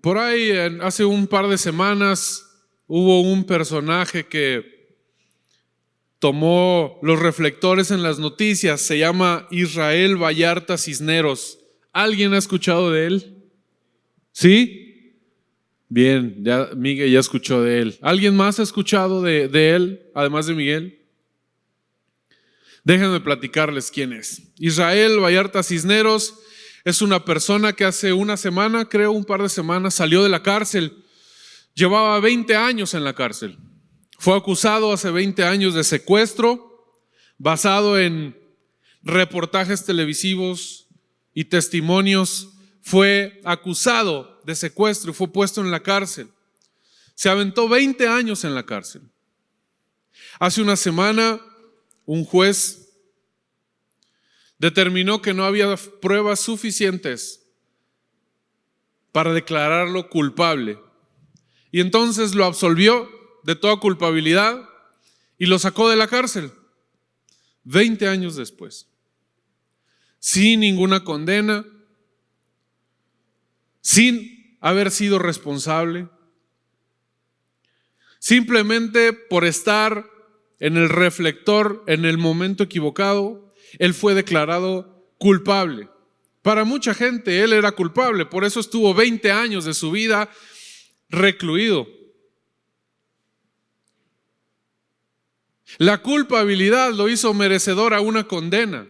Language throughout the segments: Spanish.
Por ahí, hace un par de semanas, hubo un personaje que tomó los reflectores en las noticias. Se llama Israel Vallarta Cisneros. ¿Alguien ha escuchado de él? ¿Sí? Bien, ya Miguel ya escuchó de él. ¿Alguien más ha escuchado de él, además de Miguel? Déjenme platicarles quién es. Israel Vallarta Cisneros es una persona que hace una semana, creo un par de semanas, salió de la cárcel. Llevaba 20 años en la cárcel. Fue acusado hace 20 años de secuestro, basado en reportajes televisivos y testimonios. Fue acusado de secuestro y fue puesto en la cárcel. Se aventó 20 años en la cárcel. Hace una semana, un juez determinó que no había pruebas suficientes para declararlo culpable. Y entonces lo absolvió de toda culpabilidad y lo sacó de la cárcel 20 años después, sin ninguna condena, sin haber sido responsable, simplemente por estar en el reflector en el momento equivocado. Él fue declarado culpable. Para mucha gente él era culpable, por eso estuvo 20 años de su vida recluido. La culpabilidad lo hizo merecedor a una condena.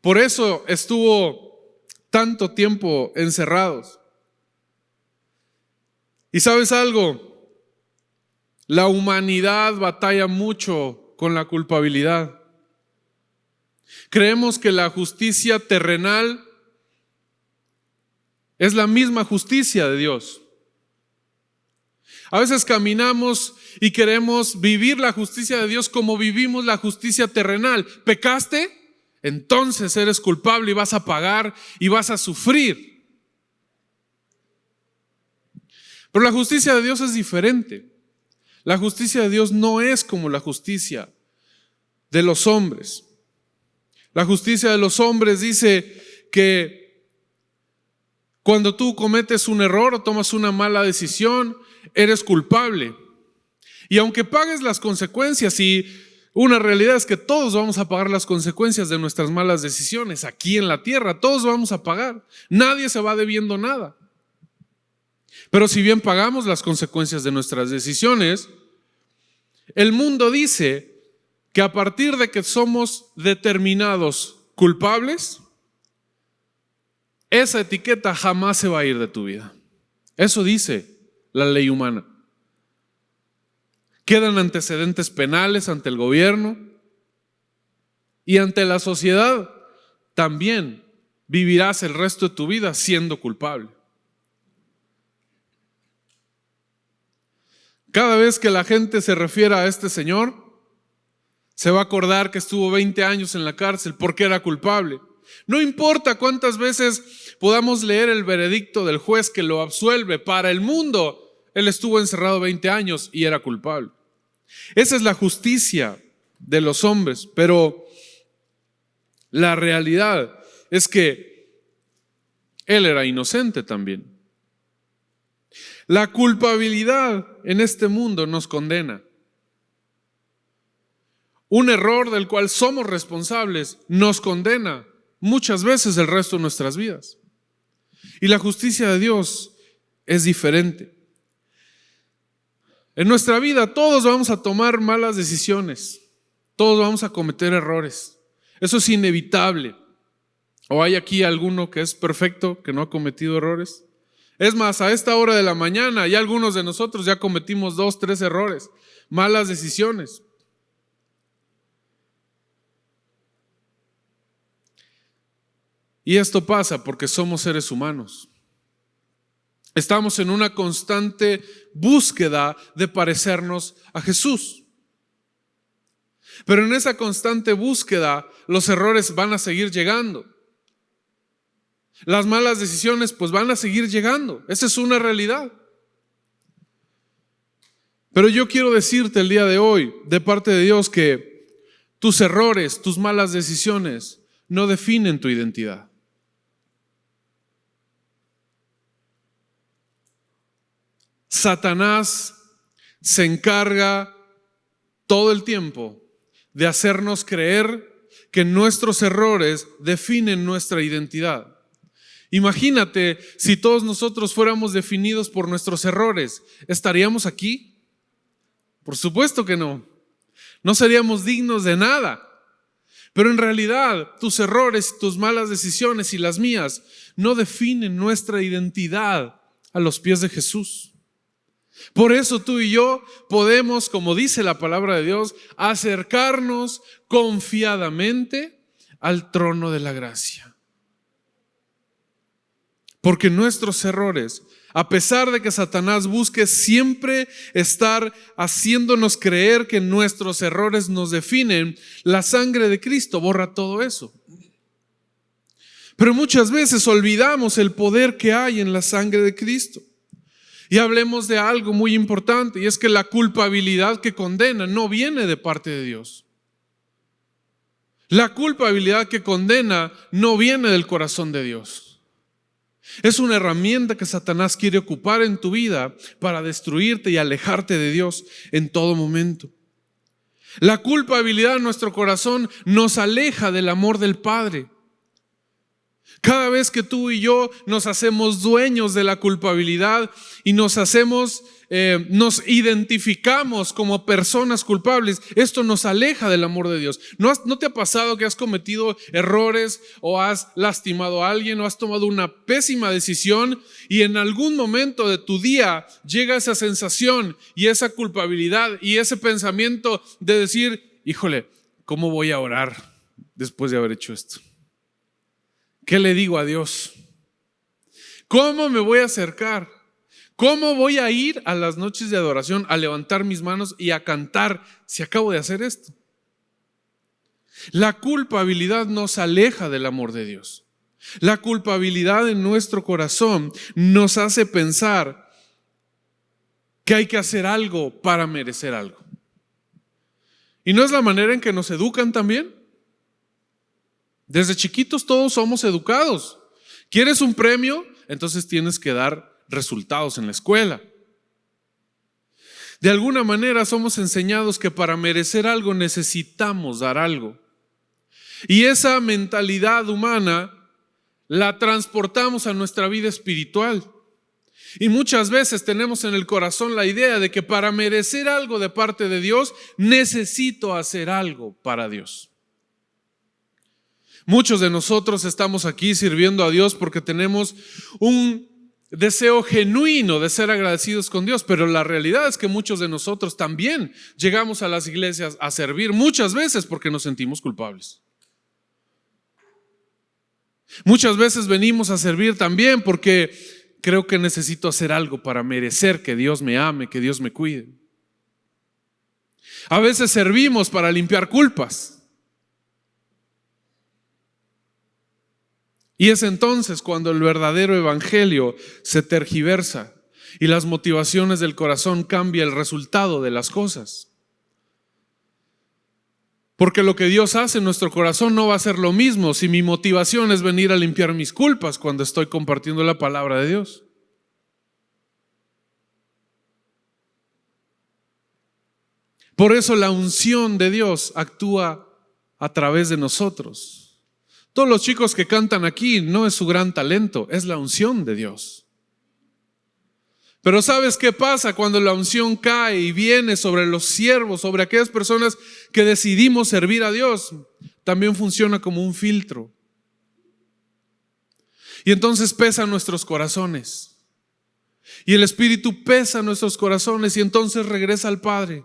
Por eso estuvo tanto tiempo encerrados. ¿Y sabes algo? La humanidad batalla mucho con la culpabilidad. Creemos que la justicia terrenal es la misma justicia de Dios. A veces caminamos y queremos vivir la justicia de Dios como vivimos la justicia terrenal. ¿Pecaste? Entonces eres culpable y vas a pagar y vas a sufrir. Pero la justicia de Dios es diferente. La justicia de Dios no es como la justicia de los hombres. La justicia de los hombres dice que cuando tú cometes un error o tomas una mala decisión, eres culpable. Y aunque pagues las consecuencias, y una realidad es que todos vamos a pagar las consecuencias de nuestras malas decisiones aquí en la tierra, todos vamos a pagar. Nadie se va debiendo nada. Pero si bien pagamos las consecuencias de nuestras decisiones, el mundo dice que a partir de que somos determinados culpables, esa etiqueta jamás se va a ir de tu vida. Eso dice la ley humana. Quedan antecedentes penales ante el gobierno y ante la sociedad. También vivirás el resto de tu vida siendo culpable. Cada vez que la gente se refiera a este señor, se va a acordar que estuvo 20 años en la cárcel porque era culpable. No importa cuántas veces podamos leer el veredicto del juez que lo absuelve, para el mundo él estuvo encerrado 20 años y era culpable. Esa es la justicia de los hombres, pero la realidad es que él era inocente también. La culpabilidad en este mundo nos condena. Un error del cual somos responsables nos condena muchas veces el resto de nuestras vidas. Y la justicia de Dios es diferente. En nuestra vida todos vamos a tomar malas decisiones, todos vamos a cometer errores. Eso es inevitable. ¿O hay aquí alguno que es perfecto, que no ha cometido errores? Es más, a esta hora de la mañana ya algunos de nosotros ya cometimos 2, 3 errores, malas decisiones. Y esto pasa porque somos seres humanos. Estamos en una constante búsqueda de parecernos a Jesús. Pero en esa constante búsqueda los errores van a seguir llegando. Las malas decisiones pues van a seguir llegando. Esa es una realidad. Pero yo quiero decirte el día de hoy, de parte de Dios, que tus errores, tus malas decisiones no definen tu identidad. Satanás se encarga todo el tiempo de hacernos creer que nuestros errores definen nuestra identidad. Imagínate si todos nosotros fuéramos definidos por nuestros errores, ¿estaríamos aquí? Por supuesto que no. No seríamos dignos de nada. Pero en realidad tus errores, tus malas decisiones y las mías no definen nuestra identidad a los pies de Jesús. Por eso tú y yo podemos, como dice la palabra de Dios, acercarnos confiadamente al trono de la gracia. Porque nuestros errores, a pesar de que Satanás busque siempre estar haciéndonos creer que nuestros errores nos definen, la sangre de Cristo borra todo eso. Pero muchas veces olvidamos el poder que hay en la sangre de Cristo. Y hablemos de algo muy importante, y es que la culpabilidad que condena no viene de parte de Dios. La culpabilidad que condena no viene del corazón de Dios. Es una herramienta que Satanás quiere ocupar en tu vida para destruirte y alejarte de Dios en todo momento. La culpabilidad en nuestro corazón nos aleja del amor del Padre. Cada vez que tú y yo nos hacemos dueños de la culpabilidad y nos identificamos como personas culpables, esto nos aleja del amor de Dios. ¿No te ha pasado que has cometido errores o has lastimado a alguien o has tomado una pésima decisión y en algún momento de tu día llega esa sensación y esa culpabilidad y ese pensamiento de decir, híjole, ¿cómo voy a orar después de haber hecho esto? ¿Qué le digo a Dios? ¿Cómo me voy a acercar? ¿Cómo voy a ir a las noches de adoración a levantar mis manos y a cantar si acabo de hacer esto? La culpabilidad nos aleja del amor de Dios. La culpabilidad en nuestro corazón nos hace pensar que hay que hacer algo para merecer algo. ¿Y no es la manera en que nos educan también? Desde chiquitos todos somos educados. ¿Quieres un premio? Entonces tienes que dar resultados en la escuela. De alguna manera somos enseñados que para merecer algo necesitamos dar algo. Y esa mentalidad humana la transportamos a nuestra vida espiritual. Y muchas veces tenemos en el corazón la idea de que para merecer algo de parte de Dios necesito hacer algo para Dios. Muchos de nosotros estamos aquí sirviendo a Dios porque tenemos un deseo genuino de ser agradecidos con Dios, pero la realidad es que muchos de nosotros también llegamos a las iglesias a servir muchas veces porque nos sentimos culpables. Muchas veces venimos a servir también porque creo que necesito hacer algo para merecer que Dios me ame, que Dios me cuide. A veces servimos para limpiar culpas. Y es entonces cuando el verdadero evangelio se tergiversa y las motivaciones del corazón cambian el resultado de las cosas. Porque lo que Dios hace en nuestro corazón no va a ser lo mismo si mi motivación es venir a limpiar mis culpas cuando estoy compartiendo la palabra de Dios. Por eso la unción de Dios actúa a través de nosotros. Todos los chicos que cantan aquí no es su gran talento, es la unción de Dios. Pero ¿sabes qué pasa cuando la unción cae y viene sobre los siervos, sobre aquellas personas que decidimos servir a Dios? También funciona como un filtro. Y entonces pesa nuestros corazones. Y el Espíritu pesa nuestros corazones y entonces regresa al Padre.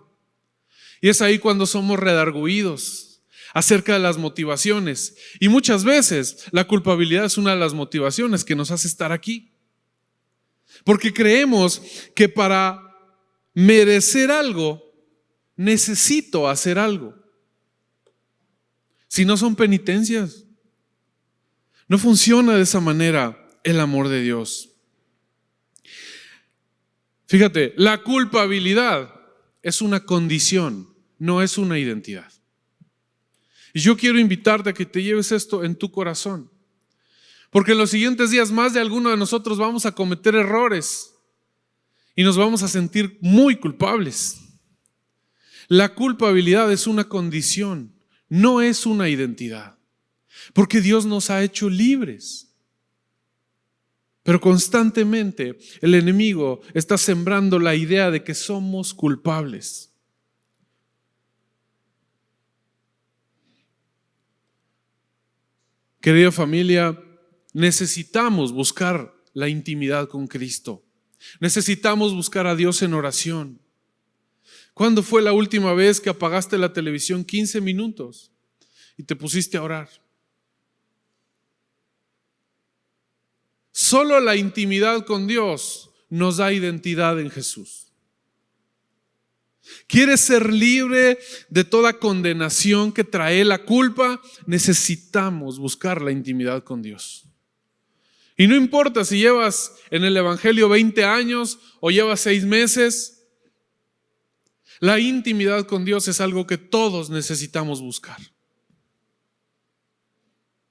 Y es ahí cuando somos redargüidos acerca de las motivaciones. Y muchas veces la culpabilidad es una de las motivaciones que nos hace estar aquí. Porque creemos que para merecer algo necesito hacer algo. Si no son penitencias. No funciona de esa manera el amor de Dios. Fíjate, la culpabilidad es una condición, no es una identidad. Y yo quiero invitarte a que te lleves esto en tu corazón. Porque en los siguientes días más de alguno de nosotros vamos a cometer errores. y nos vamos a sentir muy culpables. La culpabilidad es una condición, no es una identidad, porque Dios nos ha hecho libres. Pero constantemente el enemigo está sembrando la idea de que somos culpables. Querida familia, necesitamos buscar la intimidad con Cristo. Necesitamos buscar a Dios en oración. ¿Cuándo fue la última vez que apagaste la televisión 15 minutos y te pusiste a orar? Solo la intimidad con Dios nos da identidad en Jesús. ¿Quieres ser libre de toda condenación que trae la culpa? Necesitamos buscar la intimidad con Dios. Y no importa si llevas en el Evangelio 20 años o llevas 6 meses, la intimidad con Dios es algo que todos necesitamos buscar.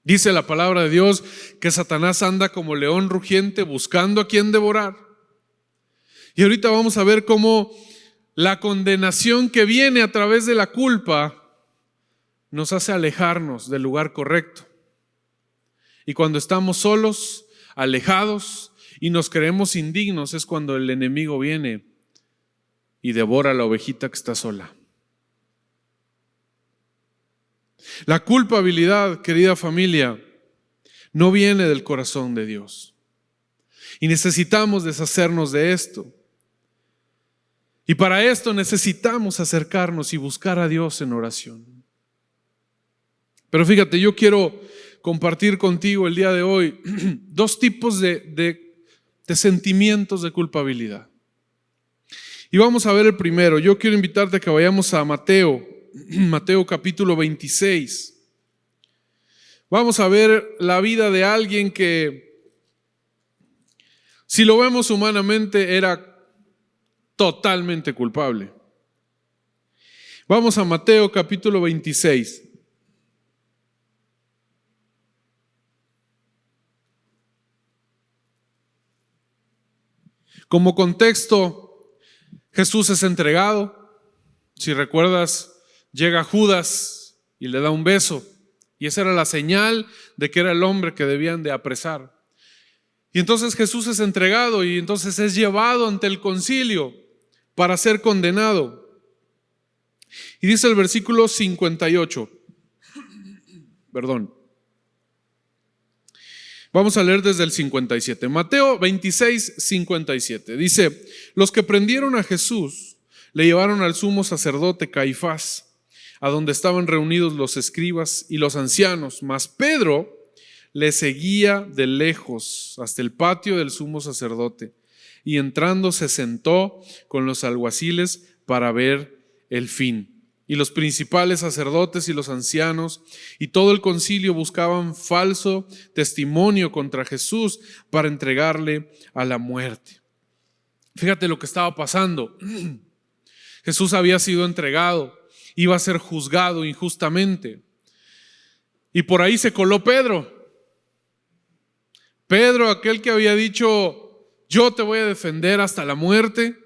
Dice la palabra de Dios que Satanás anda como león rugiente buscando a quien devorar. Y ahorita vamos a ver cómo la condenación que viene a través de la culpa nos hace alejarnos del lugar correcto. Y cuando estamos solos, alejados y nos creemos indignos, es cuando el enemigo viene y devora a la ovejita que está sola. La culpabilidad, querida familia, no viene del corazón de Dios. Y necesitamos deshacernos de esto. Y para esto necesitamos acercarnos y buscar a Dios en oración. Pero fíjate, yo quiero compartir contigo el día de hoy 2 tipos de sentimientos de culpabilidad. Y vamos a ver el primero. Yo quiero invitarte a que vayamos a Mateo capítulo 26. Vamos a ver la vida de alguien que, si lo vemos humanamente, era totalmente culpable. Vamos a Mateo capítulo 26. Como contexto, Jesús es entregado. Si recuerdas, llega Judas y le da un beso, y esa era la señal de que era el hombre que debían de apresar. Y entonces Jesús es entregado y entonces es llevado ante el concilio para ser condenado. Y dice el versículo 58. Vamos a leer desde el 57. Mateo 26, 57. Dice: los que prendieron a Jesús le llevaron al sumo sacerdote Caifás, a donde estaban reunidos los escribas y los ancianos, mas Pedro le seguía de lejos hasta el patio del sumo sacerdote, y entrando se sentó con los alguaciles para ver el fin. Y los principales sacerdotes y los ancianos y todo el concilio buscaban falso testimonio contra Jesús para entregarle a la muerte. Fíjate lo que estaba pasando. Jesús había sido entregado, iba a ser juzgado injustamente. Y por ahí se coló Pedro. Pedro, aquel que había dicho: yo te voy a defender hasta la muerte.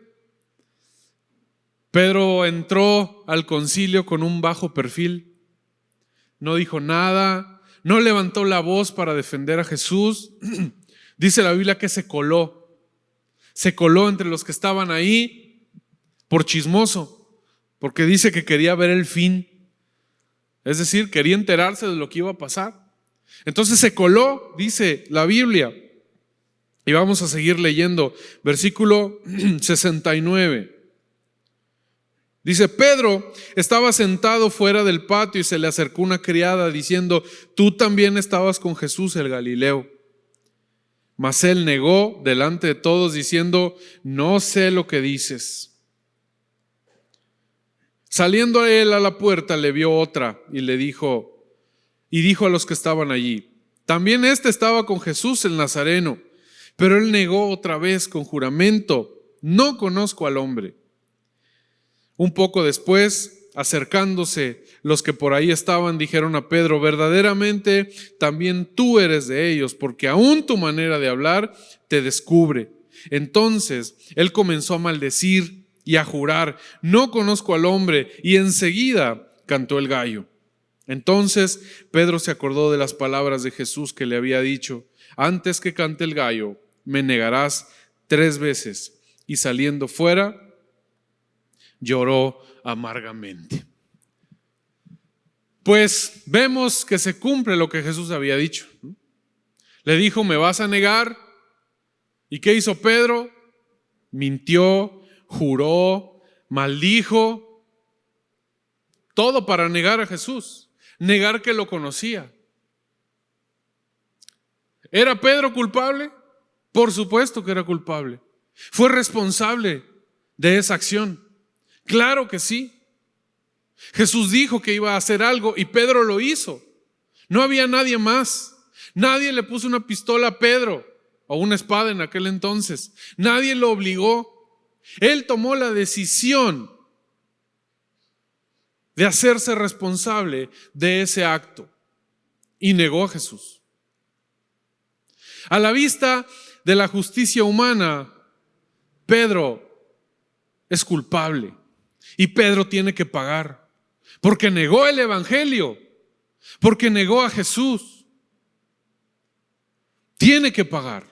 Pedro entró al concilio con un bajo perfil. No dijo nada, no levantó la voz para defender a Jesús. Dice la Biblia que se coló entre los que estaban ahí por chismoso, porque dice que quería ver el fin. Es decir, quería enterarse de lo que iba a pasar. Entonces se coló, dice la Biblia. Y vamos a seguir leyendo. Versículo 69. Dice: Pedro estaba sentado fuera del patio y se le acercó una criada diciendo: tú también estabas con Jesús el Galileo. Mas él negó delante de todos diciendo: no sé lo que dices. Saliendo él a la puerta, le vio otra y dijo a los que estaban allí: también este estaba con Jesús el Nazareno. Pero él negó otra vez con juramento: no conozco al hombre. Un poco después, acercándose los que por ahí estaban, dijeron a Pedro: verdaderamente también tú eres de ellos, porque aún tu manera de hablar te descubre. Entonces él comenzó a maldecir y a jurar: no conozco al hombre. Y enseguida cantó el gallo. Entonces Pedro se acordó de las palabras de Jesús que le había dicho: antes que cante el gallo, me negarás 3 veces. Y saliendo fuera, lloró amargamente. Pues vemos que se cumple lo que Jesús había dicho. Le dijo: me vas a negar. ¿Y qué hizo Pedro? Mintió, juró, maldijo. Todo para negar a Jesús, negar que lo conocía. ¿Era Pedro culpable? Por supuesto que era culpable. ¿Fue responsable de esa acción? Claro que sí. Jesús dijo que iba a hacer algo y Pedro lo hizo. No había nadie más. Nadie le puso una pistola a Pedro o una espada en aquel entonces. Nadie lo obligó. Él tomó la decisión de hacerse responsable de ese acto y negó a Jesús. A la vista de la justicia humana, Pedro es culpable y Pedro tiene que pagar, porque negó el evangelio, porque negó a Jesús. Tiene que pagar.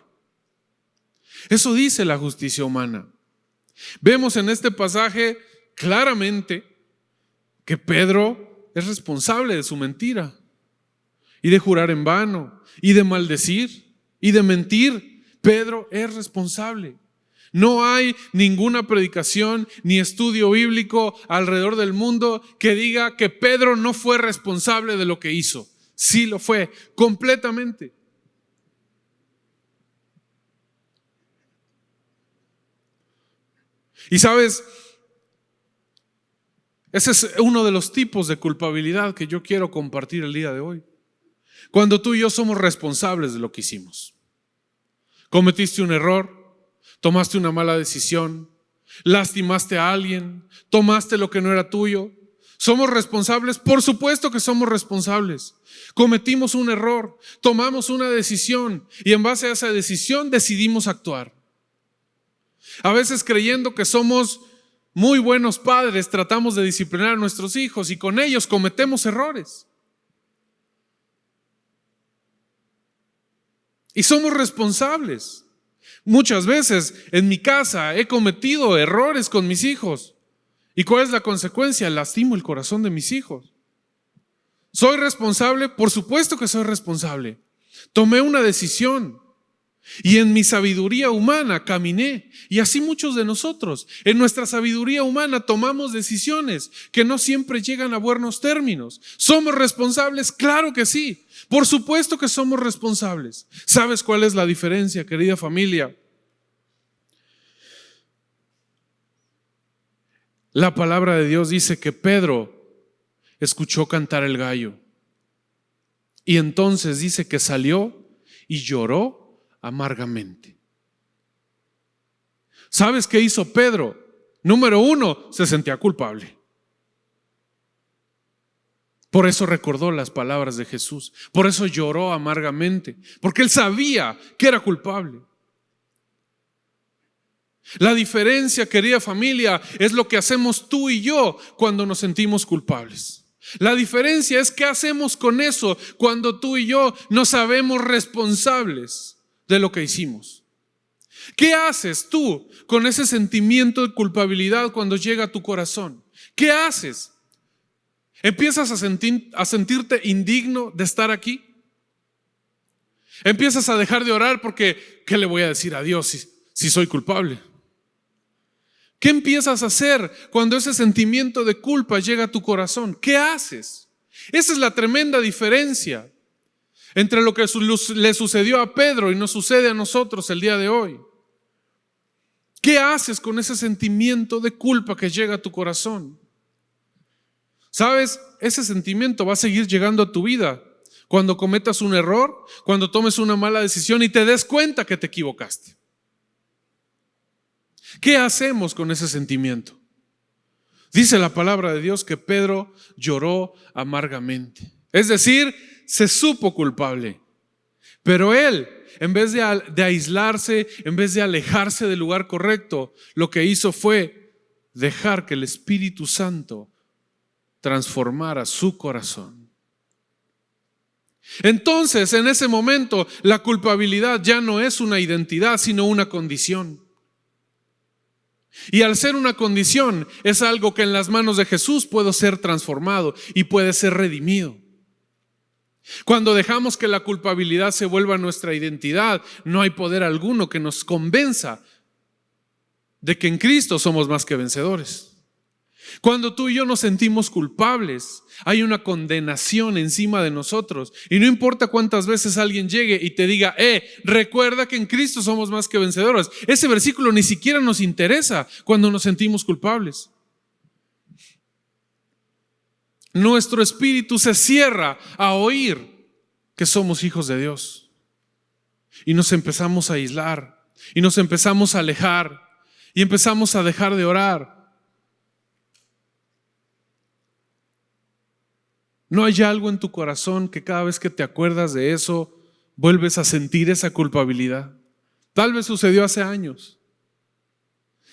Eso dice la justicia humana. Vemos en este pasaje claramente que Pedro es responsable de su mentira y de jurar en vano y de maldecir y de mentir. Pedro es responsable. No hay ninguna predicación ni estudio bíblico alrededor del mundo que diga que Pedro no fue responsable de lo que hizo. Sí lo fue, completamente. Y sabes, ese es uno de los tipos de culpabilidad que yo quiero compartir el día de hoy. Cuando tú y yo somos responsables de lo que hicimos. Cometiste un error, tomaste una mala decisión, lastimaste a alguien, tomaste lo que no era tuyo. ¿Somos responsables? Por supuesto que somos responsables. Cometimos un error, tomamos una decisión y en base a esa decisión decidimos actuar. A veces, creyendo que somos muy buenos padres, tratamos de disciplinar a nuestros hijos y con ellos cometemos errores. Y somos responsables. Muchas veces en mi casa he cometido errores con mis hijos. ¿Y cuál es la consecuencia? Lastimo el corazón de mis hijos. ¿Soy responsable? Por supuesto que soy responsable. Tomé una decisión y en mi sabiduría humana caminé. Y así muchos de nosotros, en nuestra sabiduría humana tomamos decisiones que no siempre llegan a buenos términos. ¿Somos responsables? Claro que sí. Por supuesto que somos responsables. ¿Sabes cuál es la diferencia, querida familia? La palabra de Dios dice que Pedro escuchó cantar el gallo y entonces dice que salió y lloró amargamente. ¿Sabes qué hizo Pedro? Número 1, se sentía culpable. Por eso recordó las palabras de Jesús. Por eso lloró amargamente, porque él sabía que era culpable. La diferencia, querida familia, es lo que hacemos tú y yo cuando nos sentimos culpables. La diferencia es qué hacemos con eso cuando tú y yo no sabemos responsables de lo que hicimos. ¿Qué haces tú con ese sentimiento de culpabilidad cuando llega a tu corazón? ¿Qué haces? ¿Empiezas a sentirte indigno de estar aquí? ¿Empiezas a dejar de orar porque ¿qué le voy a decir a Dios si soy culpable? ¿Qué empiezas a hacer cuando ese sentimiento de culpa llega a tu corazón? ¿Qué haces? Esa es la tremenda diferencia entre lo que le sucedió a Pedro y nos sucede a nosotros el día de hoy. ¿Qué haces con ese sentimiento de culpa que llega a tu corazón? ¿Sabes? Ese sentimiento va a seguir llegando a tu vida cuando cometas un error, cuando tomes una mala decisión y te des cuenta que te equivocaste. ¿Qué hacemos con ese sentimiento? Dice la palabra de Dios que Pedro lloró amargamente. Es decir, se supo culpable, pero él en vez de aislarse, en vez de alejarse del lugar correcto, lo que hizo fue dejar que el Espíritu Santo transformara su corazón. Entonces, en ese momento, la culpabilidad ya no es una identidad, sino una condición. Y al ser una condición, es algo que en las manos de Jesús puede ser transformado y puede ser redimido. Cuando dejamos que la culpabilidad se vuelva nuestra identidad, no hay poder alguno que nos convenza de que en Cristo somos más que vencedores. Cuando tú y yo nos sentimos culpables, hay una condenación encima de nosotros. Y no importa cuántas veces alguien llegue y te diga, recuerda que en Cristo somos más que vencedores. Ese versículo ni siquiera nos interesa cuando nos sentimos culpables. Nuestro espíritu se cierra a oír que somos hijos de Dios. Y nos empezamos a aislar, y nos empezamos a alejar, y empezamos a dejar de orar. ¿No hay algo en tu corazón que cada vez que te acuerdas de eso, vuelves a sentir esa culpabilidad? Tal vez sucedió hace años.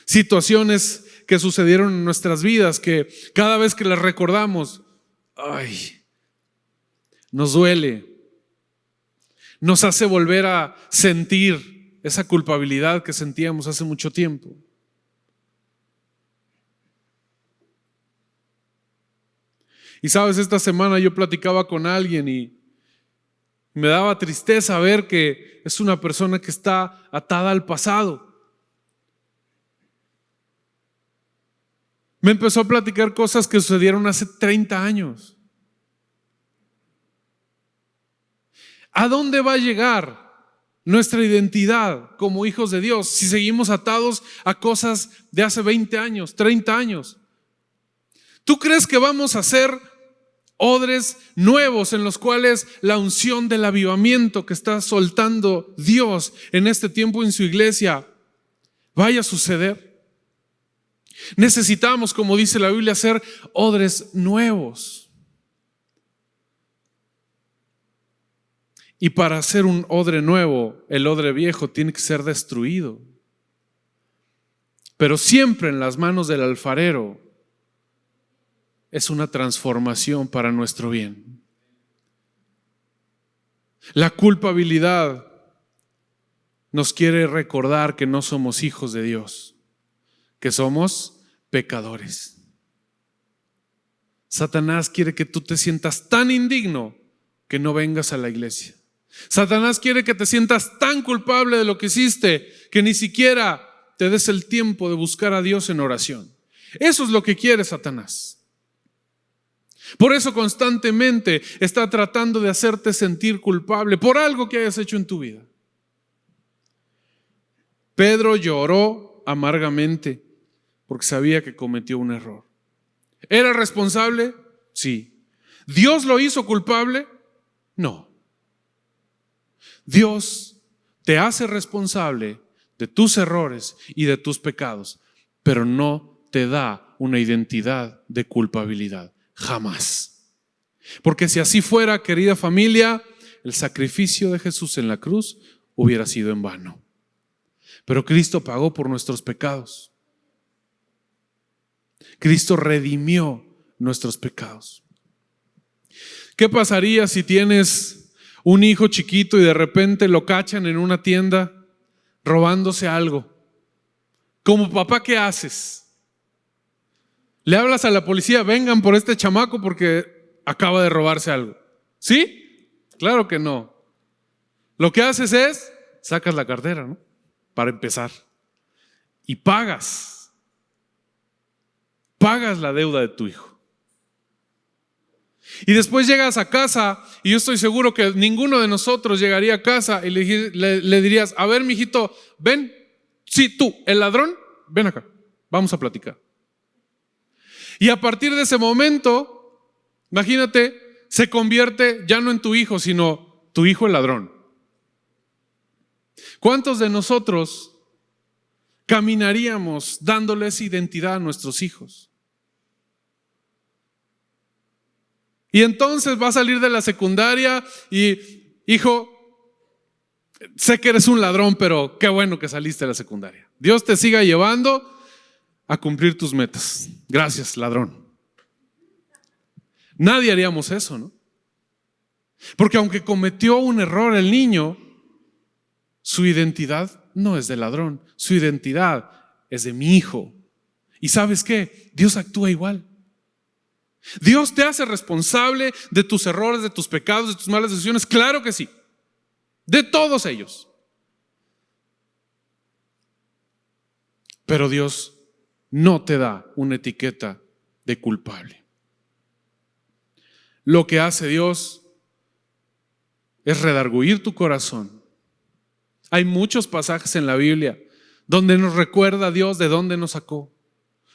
Situaciones que sucedieron en nuestras vidas que cada vez que las recordamos, nos duele. Nos hace volver a sentir esa culpabilidad que sentíamos hace mucho tiempo. Y sabes, esta semana yo platicaba con alguien y me daba tristeza ver que es una persona que está atada al pasado. Me empezó a platicar cosas que sucedieron hace 30 años. ¿A dónde va a llegar nuestra identidad como hijos de Dios si seguimos atados a cosas de hace 20 años, 30 años? ¿Tú crees que vamos a ser odres nuevos en los cuales la unción del avivamiento que está soltando Dios en este tiempo en su iglesia vaya a suceder? Necesitamos, como dice la Biblia, ser odres nuevos. Y para ser un odre nuevo, el odre viejo tiene que ser destruido. Pero siempre en las manos del alfarero es una transformación para nuestro bien. La culpabilidad nos quiere recordar que no somos hijos de Dios, que somos pecadores. Satanás quiere que tú te sientas tan indigno que no vengas a la iglesia. Satanás quiere que te sientas tan culpable de lo que hiciste que ni siquiera te des el tiempo de buscar a Dios en oración. Eso es lo que quiere Satanás. Por eso constantemente está tratando de hacerte sentir culpable por algo que hayas hecho en tu vida. Pedro lloró amargamente porque sabía que cometió un error. ¿Era responsable? Sí. ¿Dios lo hizo culpable? No. Dios te hace responsable de tus errores y de tus pecados, pero no te da una identidad de culpabilidad. Jamás. Porque si así fuera, querida familia, el sacrificio de Jesús en la cruz hubiera sido en vano. Pero Cristo pagó por nuestros pecados. Cristo redimió nuestros pecados. ¿Qué pasaría si tienes un hijo chiquito y de repente lo cachan en una tienda robándose algo? Como papá, ¿qué haces? Le hablas a la policía, vengan por este chamaco porque acaba de robarse algo. ¿Sí? Claro que no. Lo que haces es, sacas la cartera, ¿no? Para empezar. Y pagas la deuda de tu hijo. Y después llegas a casa y yo estoy seguro que ninguno de nosotros llegaría a casa y le dirías, a ver, mijito, ven, sí, tú, el ladrón, ven acá, vamos a platicar. Y a partir de ese momento, imagínate, se convierte ya no en tu hijo, sino tu hijo el ladrón. ¿Cuántos de nosotros caminaríamos dándoles identidad a nuestros hijos? Y entonces va a salir de la secundaria y, hijo, Sé que eres un ladrón, pero qué bueno que saliste de la secundaria. Dios te siga llevando a cumplir tus metas. Gracias, ladrón. Nadie haríamos eso, ¿no? Porque aunque cometió un error el niño, su identidad no es de ladrón, su identidad es de mi hijo. ¿Y sabes qué? Dios actúa igual. Dios te hace responsable de tus errores, de tus pecados, de tus malas decisiones. Claro que sí. De todos ellos. Pero Dios no te da una etiqueta de culpable. Lo que hace Dios es redarguir tu corazón. Hay muchos pasajes en la Biblia donde nos recuerda a Dios de dónde nos sacó,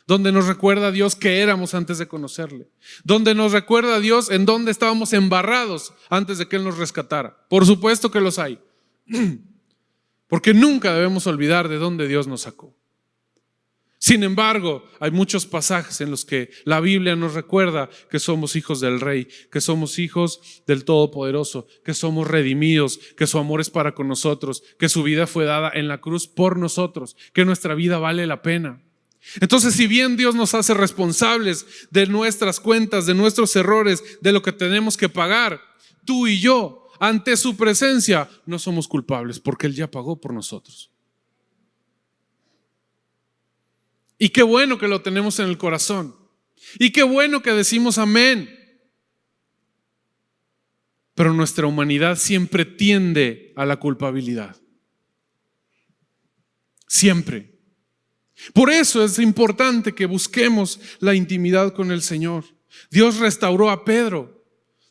donde nos recuerda a Dios que éramos antes de conocerle, donde nos recuerda a Dios en dónde estábamos embarrados antes de que Él nos rescatara. Por supuesto que los hay, porque nunca debemos olvidar de dónde Dios nos sacó. Sin embargo, hay muchos pasajes en los que la Biblia nos recuerda que somos hijos del Rey, que somos hijos del Todopoderoso, que somos redimidos, que su amor es para con nosotros, que su vida fue dada en la cruz por nosotros, que nuestra vida vale la pena. Entonces, si bien Dios nos hace responsables de nuestras cuentas, de nuestros errores, de lo que tenemos que pagar, tú y yo, ante su presencia, no somos culpables porque Él ya pagó por nosotros. Y qué bueno que lo tenemos en el corazón. Y qué bueno que decimos amén. Pero nuestra humanidad siempre tiende a la culpabilidad. Siempre. Por eso es importante que busquemos la intimidad con el Señor. Dios restauró a Pedro.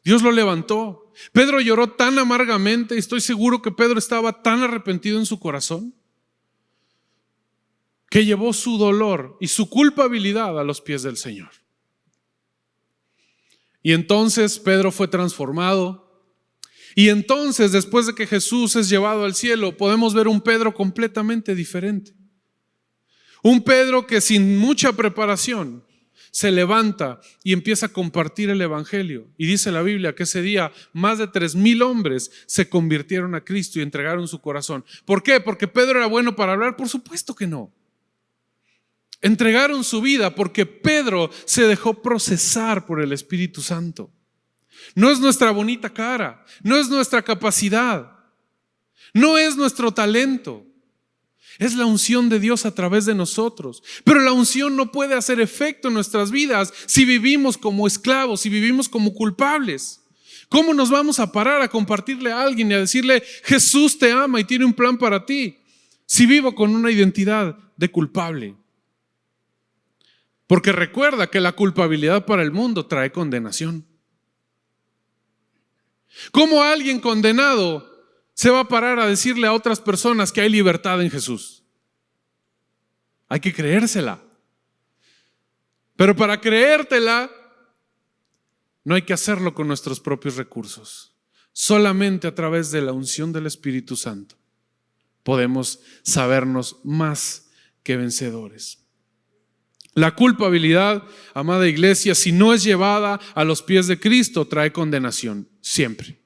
Dios lo levantó. Pedro lloró tan amargamente y estoy seguro que Pedro estaba tan arrepentido en su corazón que llevó su dolor y su culpabilidad a los pies del Señor. Y entonces Pedro fue transformado. Y entonces, después de que Jesús es llevado al cielo, podemos ver un Pedro completamente diferente. Un Pedro que sin mucha preparación se levanta y empieza a compartir el evangelio. Y dice la Biblia que ese día más de 3,000 hombres se convirtieron a Cristo y entregaron su corazón. ¿Por qué? ¿Porque Pedro era bueno para hablar? Por supuesto que no. Entregaron su vida porque Pedro se dejó procesar por el Espíritu Santo. No es nuestra bonita cara, no es nuestra capacidad, no es nuestro talento. Es la unción de Dios a través de nosotros. Pero la unción no puede hacer efecto en nuestras vidas si vivimos como esclavos, si vivimos como culpables. ¿Cómo nos vamos a parar a compartirle a alguien y a decirle Jesús te ama y tiene un plan para ti si vivo con una identidad de culpable? Porque recuerda que la culpabilidad para el mundo trae condenación. ¿Cómo alguien condenado se va a parar a decirle a otras personas que hay libertad en Jesús? Hay que creérsela. Pero para creértela, no hay que hacerlo con nuestros propios recursos. Solamente a través de la unción del Espíritu Santo podemos sabernos más que vencedores. La culpabilidad, amada iglesia, si no es llevada a los pies de Cristo, trae condenación, siempre.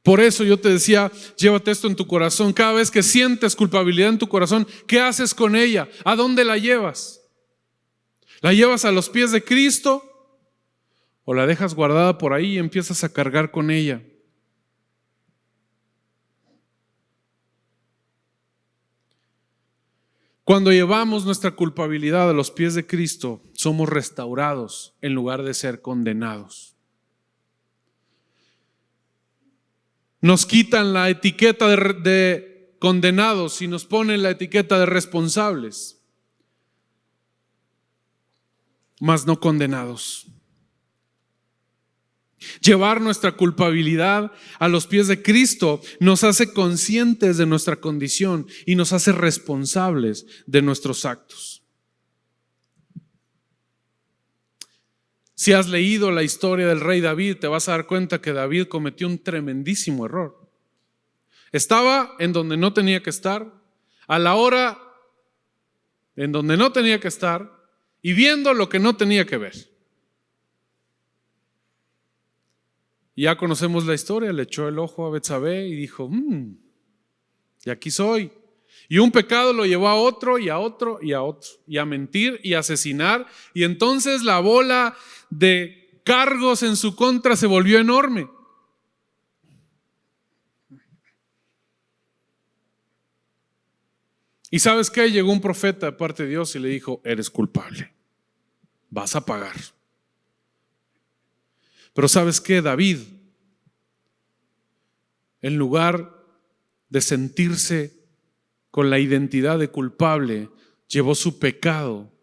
Por eso yo te decía, llévate esto en tu corazón. Cada vez que sientes culpabilidad en tu corazón, ¿qué haces con ella? ¿A dónde la llevas? ¿La llevas a los pies de Cristo o la dejas guardada por ahí y empiezas a cargar con ella? Cuando llevamos nuestra culpabilidad a los pies de Cristo, somos restaurados en lugar de ser condenados. Nos quitan la etiqueta de condenados y nos ponen la etiqueta de responsables, mas no condenados. Llevar nuestra culpabilidad a los pies de Cristo nos hace conscientes de nuestra condición y nos hace responsables de nuestros actos. Si has leído la historia del rey David, te vas a dar cuenta que David cometió un tremendísimo error. Estaba en donde no tenía que estar, a la hora en donde no tenía que estar y viendo lo que no tenía que ver. Y ya conocemos la historia, le echó el ojo a Betsabé y dijo, y aquí soy. Y un pecado lo llevó a otro y a otro y a otro, y a mentir y a asesinar. Y entonces la bola de cargos en su contra se volvió enorme. ¿Y sabes qué? Llegó un profeta de parte de Dios y le dijo, eres culpable, vas a pagar. Pero ¿sabes qué? David, en lugar de sentirse con la identidad de culpable, llevó su pecado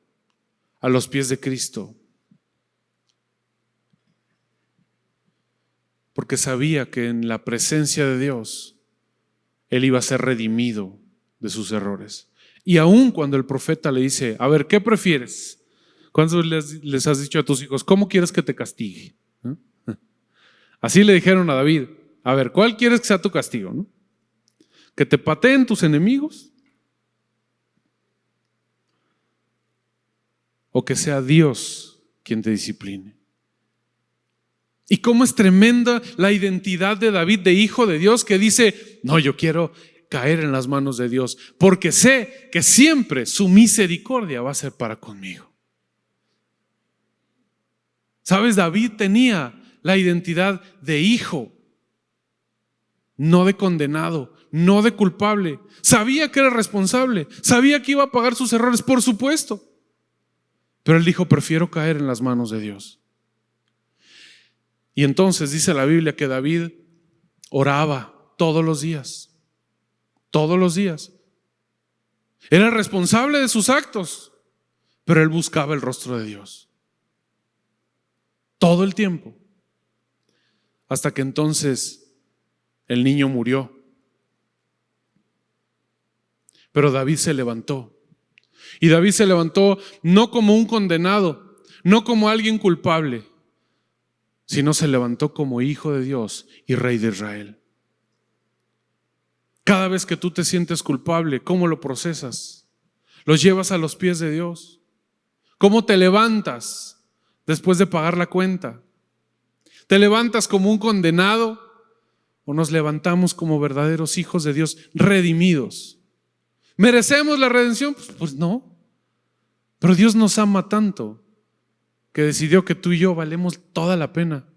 a los pies de Cristo. Porque sabía que en la presencia de Dios, él iba a ser redimido de sus errores. Y aun cuando el profeta le dice, a ver, ¿qué prefieres? ¿Cuántos les has dicho a tus hijos, cómo quieres que te castigue? Así le dijeron a David, a ver, ¿cuál quieres que sea tu castigo? ¿No? ¿Que te pateen tus enemigos? ¿O que sea Dios quien te discipline? Y cómo es tremenda la identidad de David, de hijo de Dios, que dice, no, yo quiero caer en las manos de Dios, porque sé que siempre su misericordia va a ser para conmigo. ¿Sabes? David tenía la identidad de hijo, no de condenado, no de culpable. Sabía que era responsable, sabía que iba a pagar sus errores, por supuesto. Pero él dijo, prefiero caer en las manos de Dios. Y entonces dice la Biblia que David oraba todos los días. Todos los días. Era responsable de sus actos, pero él buscaba el rostro de Dios. Todo el tiempo. Hasta que entonces el niño murió. Pero David se levantó. Y David se levantó no como un condenado, no como alguien culpable, sino se levantó como hijo de Dios y rey de Israel. Cada vez que tú te sientes culpable, ¿cómo lo procesas? ¿Los llevas a los pies de Dios? ¿Cómo te levantas después de pagar la cuenta? ¿Te levantas como un condenado o nos levantamos como verdaderos hijos de Dios redimidos? ¿Merecemos la redención? Pues no. Pero Dios nos ama tanto que decidió que tú y yo valemos toda la pena.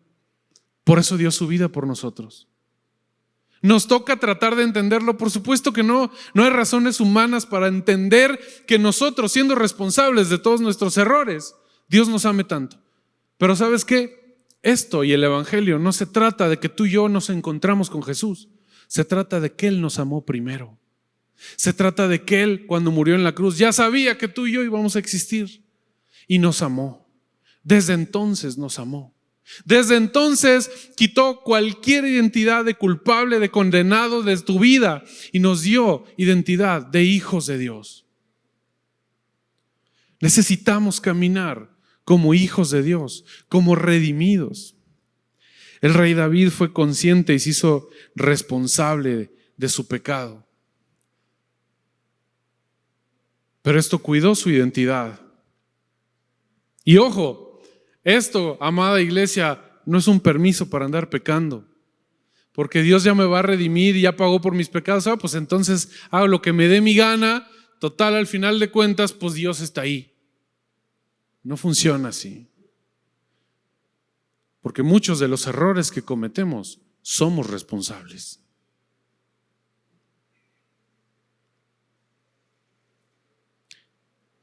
Por eso dio su vida por nosotros. ¿Nos toca tratar de entenderlo? Por supuesto que no. No hay razones humanas para entender que nosotros, siendo responsables de todos nuestros errores, Dios nos ame tanto. Pero ¿sabes qué? Esto y el Evangelio no se trata de que tú y yo nos encontramos con Jesús. Se trata de que Él nos amó primero. Se trata de que Él, cuando murió en la cruz, ya sabía que tú y yo íbamos a existir y nos amó. Desde entonces nos amó. Desde entonces quitó cualquier identidad de culpable, de condenado de tu vida y nos dio identidad de hijos de Dios. Necesitamos caminar como hijos de Dios, como redimidos. El rey David fue consciente y se hizo responsable de su pecado. Pero esto cuidó su identidad. Y ojo, esto, amada iglesia, no es un permiso para andar pecando. Porque Dios ya me va a redimir y ya pagó por mis pecados. Pues entonces hago lo que me dé mi gana. Total, al final de cuentas, pues Dios está ahí. No funciona así. Porque muchos de los errores que cometemos somos responsables.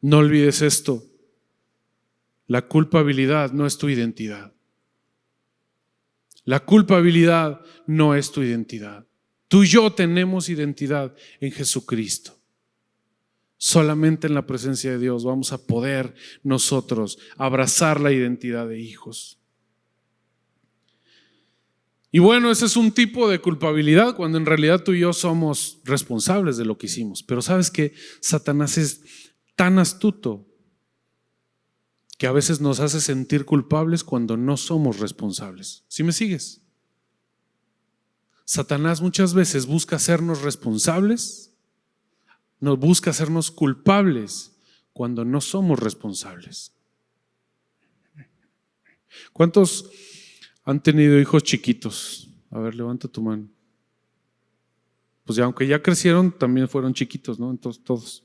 No olvides esto. La culpabilidad no es tu identidad. La culpabilidad no es tu identidad. Tú y yo tenemos identidad en Jesucristo. Solamente en la presencia de Dios vamos a poder nosotros abrazar la identidad de hijos. Y bueno, ese es un tipo de culpabilidad cuando en realidad tú y yo somos responsables de lo que hicimos. Pero ¿sabes qué? Satanás es tan astuto que a veces nos hace sentir culpables cuando no somos responsables. ¿Sí me sigues? Satanás muchas veces busca hacernos responsables, nos busca hacernos culpables cuando no somos responsables. ¿Cuántos han tenido hijos chiquitos? A ver, levanta tu mano. Pues ya, aunque ya crecieron, también fueron chiquitos, ¿no? Entonces todos.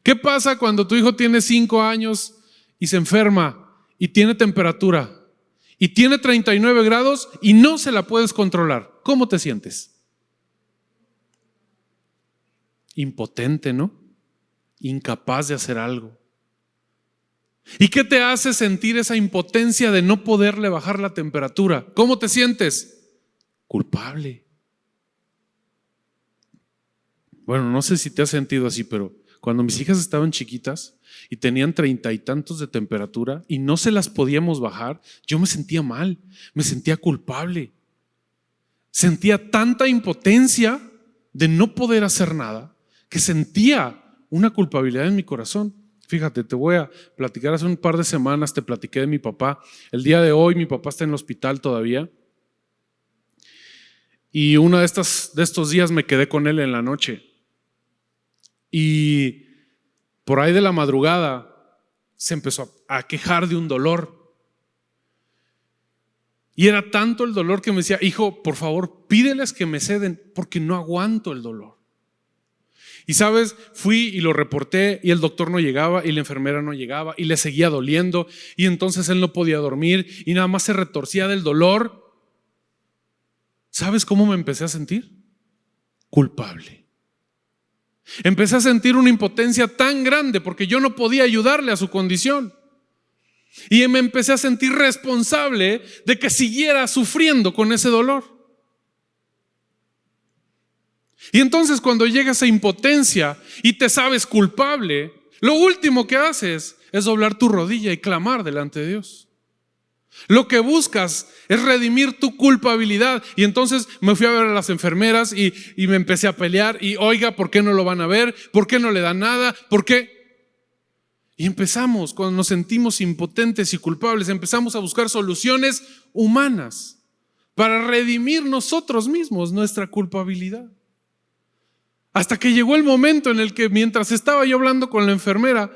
¿Qué pasa cuando tu hijo tiene 5 años y se enferma y tiene temperatura y tiene 39 grados y no se la puedes controlar? ¿Cómo te sientes? Impotente, ¿no? Incapaz de hacer algo. ¿Y qué te hace sentir esa impotencia de no poderle bajar la temperatura? ¿Cómo te sientes? Culpable. Bueno, no sé si te has sentido así, pero cuando mis hijas estaban chiquitas y tenían 30 y tantos de temperatura y no se las podíamos bajar, yo me sentía mal, me sentía culpable. Sentía tanta impotencia de no poder hacer nada que sentía una culpabilidad en mi corazón. Fíjate, te voy a platicar, hace un par de semanas te platiqué de mi papá. El día de hoy mi papá está en el hospital todavía. Y uno de estos días me quedé con él en la noche. Y por ahí de la madrugada se empezó a quejar de un dolor. Y era tanto el dolor que me decía: hijo, por favor, pídeles que me ceden porque no aguanto el dolor. Y sabes, fui y lo reporté y el doctor no llegaba y la enfermera no llegaba y le seguía doliendo y entonces él no podía dormir y nada más se retorcía del dolor. ¿Sabes cómo me empecé a sentir? Culpable. Empecé a sentir una impotencia tan grande porque yo no podía ayudarle a su condición. Y me empecé a sentir responsable de que siguiera sufriendo con ese dolor. Y entonces cuando llega esa impotencia y te sabes culpable, lo último que haces es doblar tu rodilla y clamar delante de Dios. Lo que buscas es redimir tu culpabilidad. Y entonces me fui a ver a las enfermeras y me empecé a pelear. Y oiga, ¿por qué no lo van a ver? ¿Por qué no le dan nada? ¿Por qué? Y empezamos, cuando nos sentimos impotentes y culpables, empezamos a buscar soluciones humanas para redimir nosotros mismos nuestra culpabilidad. Hasta que llegó el momento en el que, mientras estaba yo hablando con la enfermera,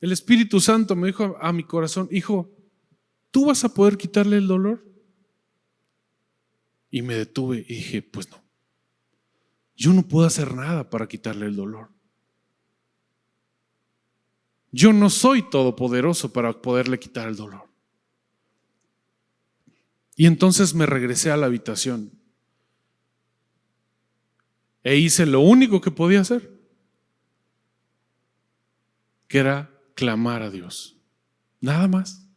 el Espíritu Santo me dijo a mi corazón: hijo, ¿tú vas a poder quitarle el dolor? Y me detuve y dije: pues no, yo no puedo hacer nada para quitarle el dolor. Yo no soy todopoderoso para poderle quitar el dolor. Y entonces me regresé a la habitación e hice lo único que podía hacer, que era clamar a Dios. Nada más.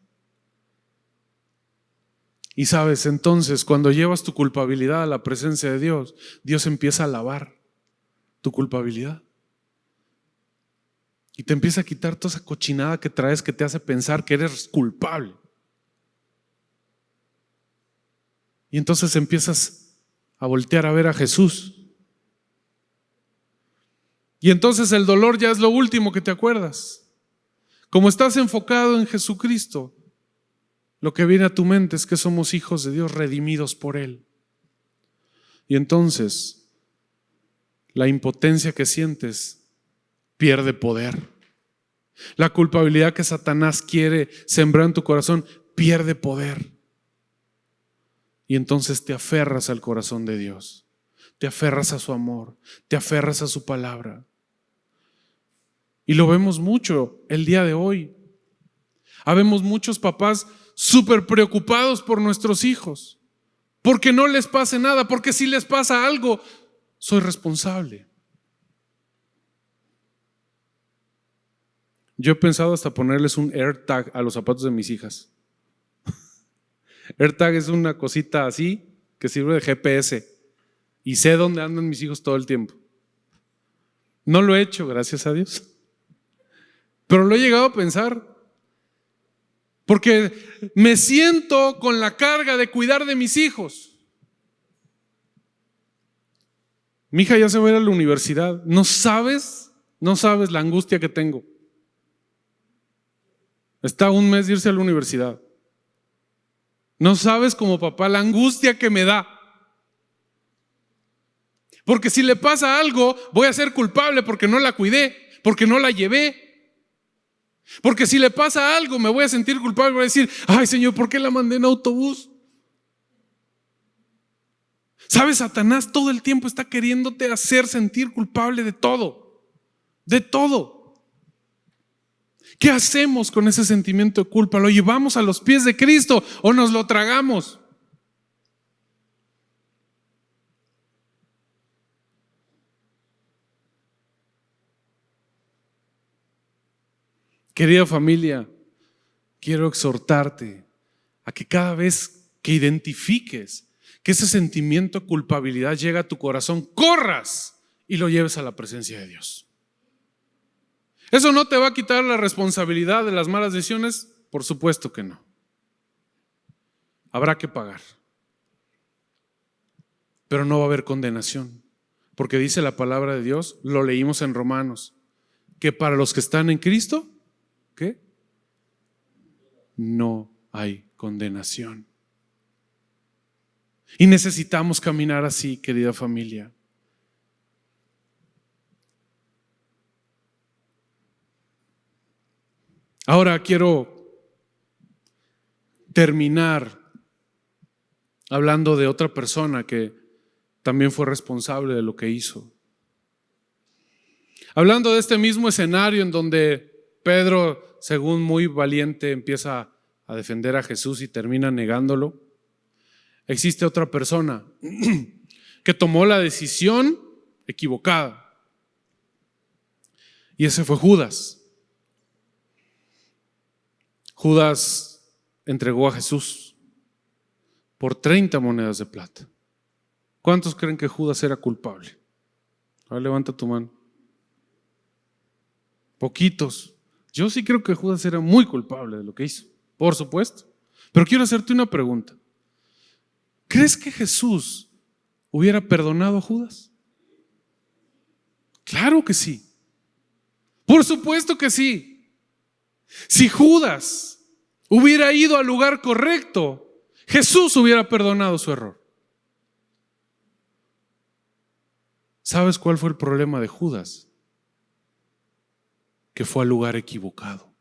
Y sabes, entonces cuando llevas tu culpabilidad a la presencia de Dios, Dios empieza a lavar tu culpabilidad. Y te empieza a quitar toda esa cochinada que traes que te hace pensar que eres culpable. Y entonces empiezas a voltear a ver a Jesús. Y entonces el dolor ya es lo último que te acuerdas. Como estás enfocado en Jesucristo, lo que viene a tu mente es que somos hijos de Dios redimidos por Él. Y entonces la impotencia que sientes pierde poder. La culpabilidad que Satanás quiere sembrar en tu corazón pierde poder. Y entonces te aferras al corazón de Dios. Te aferras a su amor. Te aferras a su palabra. Y lo vemos mucho el día de hoy. Habemos muchos papás súper preocupados por nuestros hijos, porque no les pase nada, porque si les pasa algo, soy responsable. Yo he pensado hasta ponerles un AirTag a los zapatos de mis hijas. AirTag es una cosita así que sirve de GPS y sé dónde andan mis hijos todo el tiempo. No lo he hecho, gracias a Dios, pero lo he llegado a pensar. Porque me siento con la carga de cuidar de mis hijos. Mi hija ya se va a ir a la universidad. No sabes la angustia que tengo. Está a un mes de irse a la universidad. No sabes como papá la angustia que me da. Porque si le pasa algo, voy a ser culpable porque no la cuidé, porque no la llevé. Porque si le pasa algo, me voy a sentir culpable. Voy a decir, ay Señor, ¿por qué la mandé en autobús? ¿Sabes? Satanás todo el tiempo está queriéndote hacer sentir culpable de todo. De todo. ¿Qué hacemos con ese sentimiento de culpa? ¿Lo llevamos a los pies de Cristo o nos lo tragamos? Querida familia, quiero exhortarte a que cada vez que identifiques que ese sentimiento de culpabilidad llega a tu corazón, corras y lo lleves a la presencia de Dios. ¿Eso no te va a quitar la responsabilidad de las malas decisiones? Por supuesto que no. Habrá que pagar. Pero no va a haber condenación. Porque dice la palabra de Dios, lo leímos en Romanos, que para los que están en Cristo, ¿qué? No hay condenación. Y necesitamos caminar así, querida familia. Ahora quiero terminar hablando de otra persona que también fue responsable de lo que hizo. Hablando de este mismo escenario en donde Pedro, según muy valiente, empieza a defender a Jesús y termina negándolo. Existe otra persona que tomó la decisión equivocada. Y ese fue Judas. Judas entregó a Jesús por 30 monedas de plata. ¿Cuántos creen que Judas era culpable? Ahora levanta tu mano. Poquitos. Yo sí creo que Judas era muy culpable de lo que hizo, por supuesto. Pero quiero hacerte una pregunta. ¿Crees que Jesús hubiera perdonado a Judas? Claro que sí. Por supuesto que sí. Si Judas hubiera ido al lugar correcto, Jesús hubiera perdonado su error. ¿Sabes cuál fue el problema de Judas? Que fue al lugar equivocado.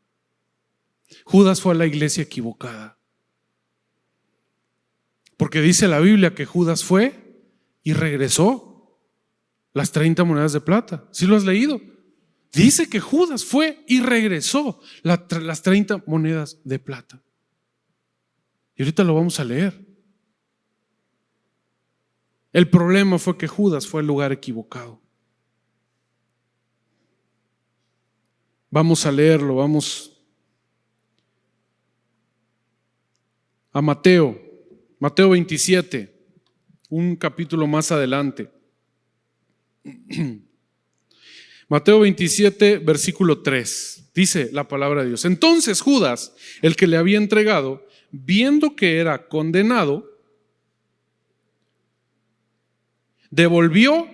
Judas fue a la iglesia equivocada. Porque dice la Biblia que Judas fue y regresó las 30 monedas de plata. ¿Sí lo has leído? Dice que Judas fue y regresó las 30 monedas de plata. Y ahorita lo vamos a leer. El problema fue que Judas fue al lugar equivocado. Vamos a leerlo, vamos a Mateo 27, un capítulo más adelante. Mateo 27, versículo 3, dice la palabra de Dios. Entonces Judas, el que le había entregado, viendo que era condenado, devolvió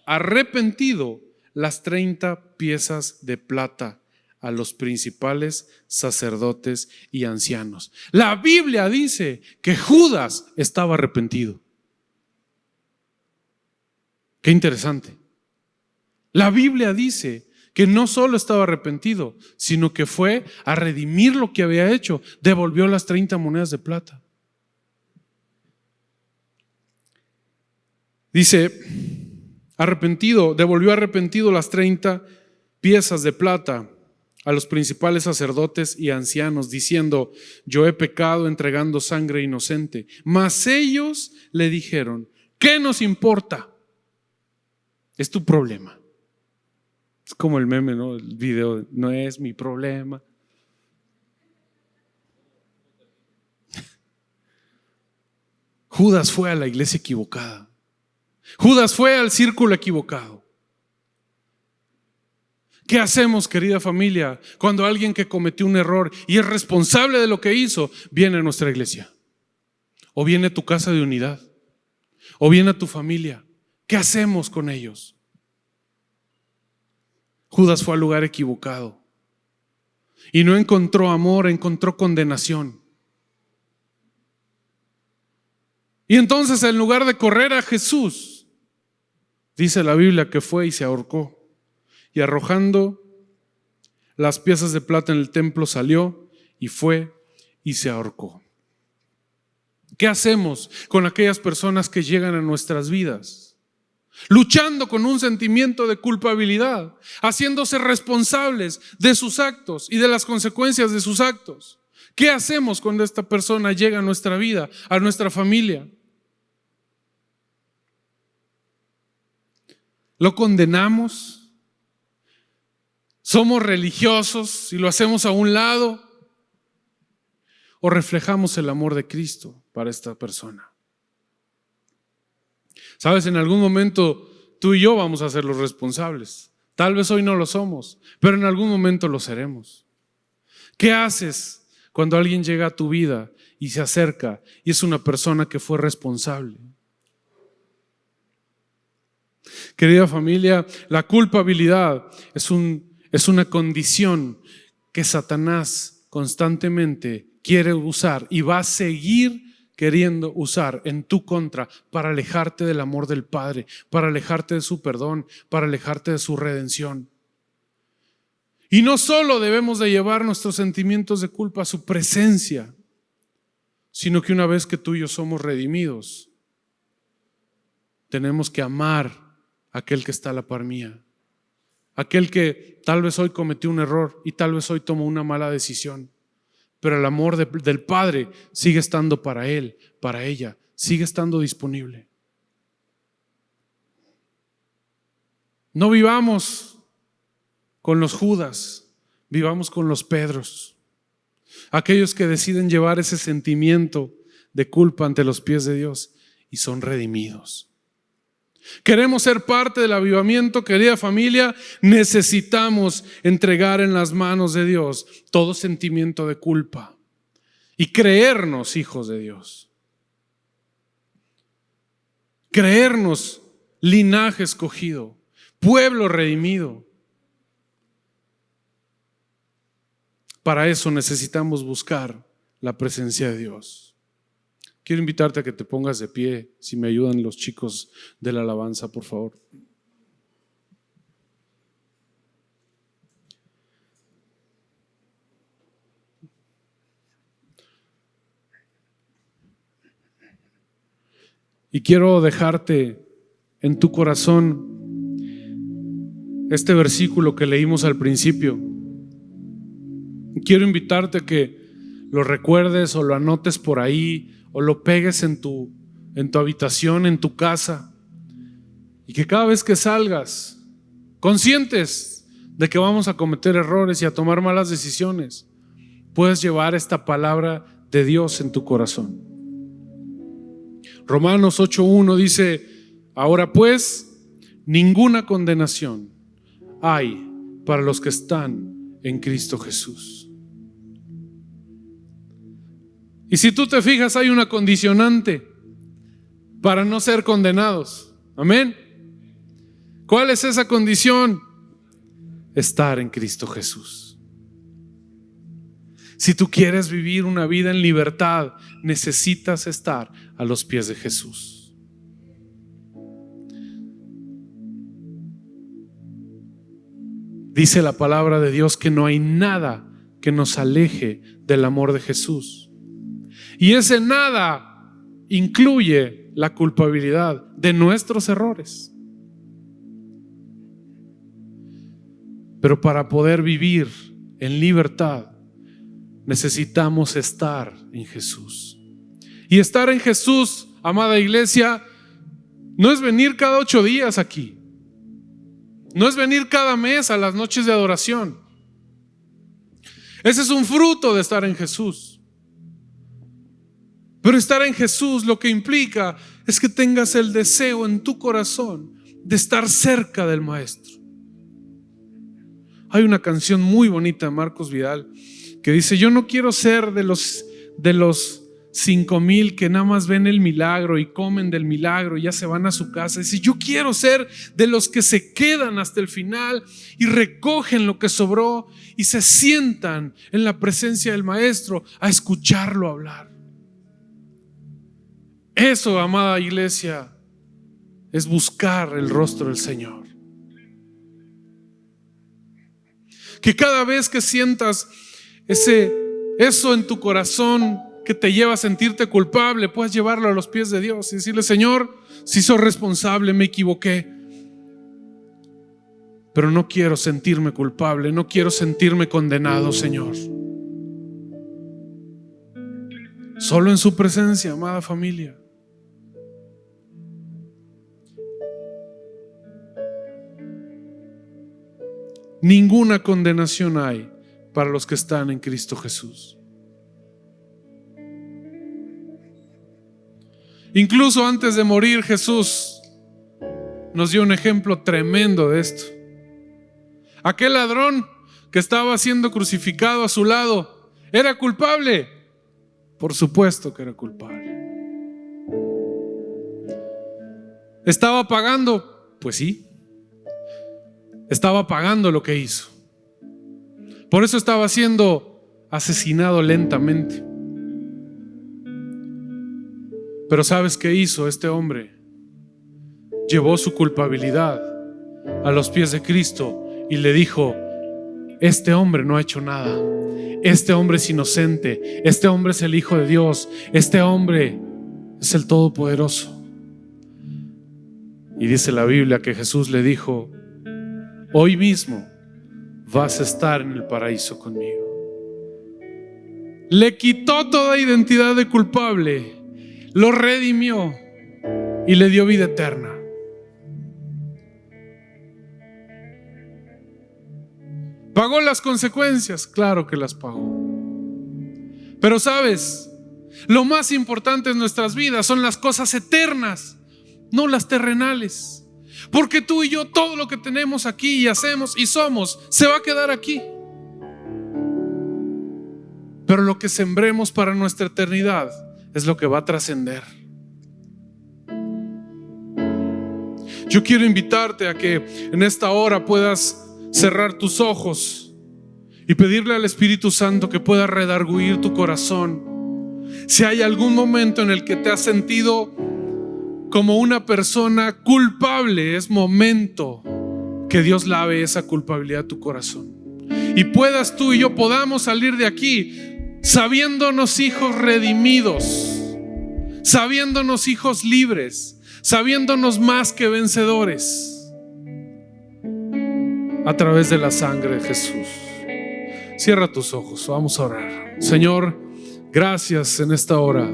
arrepentido las 30 piezas de plata a los principales sacerdotes y ancianos. La Biblia dice que Judas estaba arrepentido. Qué interesante. La Biblia dice que no solo estaba arrepentido, sino que fue a redimir lo que había hecho. Devolvió las 30 monedas de plata. Dice, devolvió arrepentido las 30 piezas de plata a los principales sacerdotes y ancianos, diciendo, yo he pecado entregando sangre inocente. Mas ellos le dijeron, ¿qué nos importa? Es tu problema. Es como el meme, ¿no? El video, no es mi problema. Judas fue a la iglesia equivocada. Judas fue al círculo equivocado. ¿Qué hacemos, querida familia, cuando alguien que cometió un error y es responsable de lo que hizo viene a nuestra iglesia? O viene a tu casa de unidad, o viene a tu familia. ¿Qué hacemos con ellos? Judas fue al lugar equivocado y no encontró amor, encontró condenación. Y entonces, en lugar de correr a Jesús, dice la Biblia que fue y se ahorcó. Y arrojando las piezas de plata en el templo, salió y fue y se ahorcó. ¿Qué hacemos con aquellas personas que llegan a nuestras vidas? Luchando con un sentimiento de culpabilidad, haciéndose responsables de sus actos y de las consecuencias de sus actos. ¿Qué hacemos cuando esta persona llega a nuestra vida, a nuestra familia? ¿Lo condenamos? ¿Somos religiosos y lo hacemos a un lado? ¿O reflejamos el amor de Cristo para esta persona? Sabes, en algún momento tú y yo vamos a ser los responsables. Tal vez hoy no lo somos, pero en algún momento lo seremos. ¿Qué haces cuando alguien llega a tu vida y se acerca y es una persona que fue responsable? Querida familia, la culpabilidad es una condición que Satanás constantemente quiere usar y va a seguir queriendo usar en tu contra para alejarte del amor del Padre, para alejarte de su perdón, para alejarte de su redención. Y no solo debemos de llevar nuestros sentimientos de culpa a su presencia, sino que una vez que tú y yo somos redimidos, tenemos que amar a aquel que está a la par mía, aquel que tal vez hoy cometió un error y tal vez hoy tomó una mala decisión. Pero el amor del Padre sigue estando para él, para ella, sigue estando disponible. No vivamos con los Judas, vivamos con los Pedros, aquellos que deciden llevar ese sentimiento de culpa ante los pies de Dios y son redimidos. Queremos ser parte del avivamiento, querida familia, necesitamos entregar en las manos de Dios todo sentimiento de culpa y creernos hijos de Dios. Creernos linaje escogido, pueblo redimido. Para eso necesitamos buscar la presencia de Dios. Quiero invitarte a que te pongas de pie, si me ayudan los chicos de la alabanza, por favor. Y quiero dejarte en tu corazón este versículo que leímos al principio. Quiero invitarte a que lo recuerdes o lo anotes por ahí, o lo pegues en tu habitación, en tu casa, y que cada vez que salgas, conscientes de que vamos a cometer errores y a tomar malas decisiones, puedes llevar esta palabra de Dios en tu corazón. Romanos 8:1 dice: ahora pues, ninguna condenación hay para los que están en Cristo Jesús. Y si tú te fijas, hay una condicionante para no ser condenados. Amén. ¿Cuál es esa condición? Estar en Cristo Jesús. Si tú quieres vivir una vida en libertad, necesitas estar a los pies de Jesús. Dice la palabra de Dios que no hay nada que nos aleje del amor de Jesús. Y ese nada incluye la culpabilidad de nuestros errores. Pero para poder vivir en libertad, necesitamos estar en Jesús. Y estar en Jesús, amada iglesia, no es venir cada 8 días aquí. No es venir cada mes a las noches de adoración. Ese es un fruto de estar en Jesús. Pero estar en Jesús lo que implica es que tengas el deseo en tu corazón de estar cerca del Maestro. Hay una canción muy bonita de Marcos Vidal que dice: yo no quiero ser de los 5,000 que nada más ven el milagro y comen del milagro y ya se van a su casa. Dice: yo quiero ser de los que se quedan hasta el final y recogen lo que sobró y se sientan en la presencia del Maestro a escucharlo hablar. Eso, amada iglesia, es buscar el rostro del Señor. Que cada vez que sientas eso en tu corazón que te lleva a sentirte culpable, puedes llevarlo a los pies de Dios y decirle: Señor, si soy responsable, me equivoqué, pero no quiero sentirme culpable, no quiero sentirme condenado, Señor. Solo en su presencia, amada familia. Ninguna condenación hay para los que están en Cristo Jesús. Incluso antes de morir, Jesús nos dio un ejemplo tremendo de esto. Aquel ladrón que estaba siendo crucificado a su lado, ¿era culpable? Por supuesto que era culpable. ¿Estaba pagando? Pues sí. Estaba pagando lo que hizo. Por eso estaba siendo asesinado lentamente. Pero ¿sabes qué hizo este hombre? Llevó su culpabilidad a los pies de Cristo y le dijo: este hombre no ha hecho nada. Este hombre es inocente. Este hombre es el Hijo de Dios. Este hombre es el Todopoderoso. Y dice la Biblia que Jesús le dijo: hoy mismo vas a estar en el paraíso conmigo. Le quitó toda identidad de culpable, lo redimió y le dio vida eterna. ¿Pagó las consecuencias? Claro que las pagó. Pero sabes, lo más importante en nuestras vidas son las cosas eternas, no las terrenales. Porque tú y yo, todo lo que tenemos aquí y hacemos y somos, se va a quedar aquí. Pero lo que sembremos para nuestra eternidad es lo que va a trascender. Yo quiero invitarte a que en esta hora puedas cerrar tus ojos y pedirle al Espíritu Santo que pueda redarguir tu corazón. Si hay algún momento en el que te has sentido como una persona culpable, es momento que Dios lave esa culpabilidad de tu corazón y puedas tú y yo podamos salir de aquí sabiéndonos hijos redimidos, sabiéndonos hijos libres, sabiéndonos más que vencedores a través de la sangre de Jesús. Cierra tus ojos, vamos a orar. Señor, gracias en esta hora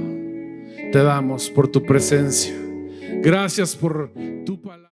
te damos por tu presencia. Gracias por tu palabra.